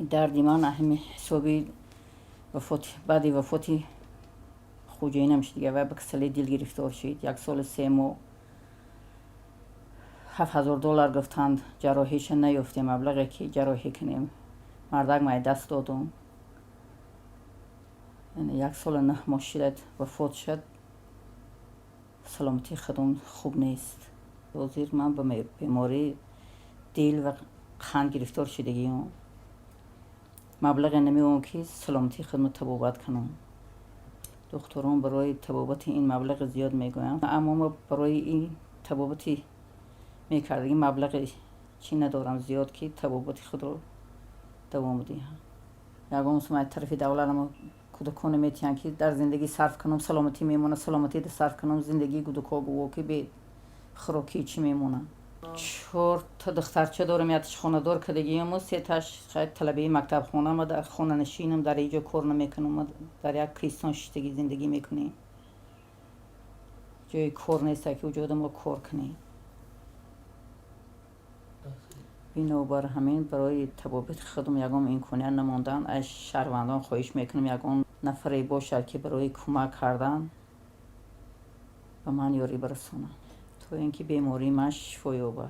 دردی من همین حسابی بعد وفاتی خوجه نمیشه دیگه و به کسلی دل گرفتار شد. 1 سال 3 ماه $7,000 گفتند جراحیش نیفتیم، مبلغی که جراحی کنیم مردک مای دست دادم، یعنی 1 سال 9 ماه شد وفات شد. سلامتی خودم خوب نیست. وزیر من به بیماری دل و قند گرفتار شدگیم، مبلغ نمیوم که سلامتی خودم تبابت کنم. دکتران برای تبابت این مبلغ زیاد میگویند، اما ما برای این تبابتی میکردیم مبلغ چی ندارم زیاد که تبابت خود رو دوام بدیم. یگان سمای طرف دولت ما کودکان میتونن که در زندگی صرف کنم سلامتی میمونه، سلامتی ده صرف کنم زندگی کودکا گو که به خوراکی چی میمونه. 4 تا دخترچه دارم، یکش خانه دار کدگیم و 3 تاش خیلی طلبه مکتب خونه. ما در خانه نشینم، در اینجا کار نمیکنم. ما در یک کریستان شتگی زندگی میکنیم، جای کار نیست که وجود ما کار کنیم. بنابر همین برای تبابت خودم یگام این کنه نماندن از شهروندان خواهش میکنم یگام نفری باشد که برای کمک کردن به من یاری برسونه تا اینکه بیماری من شفا یابد.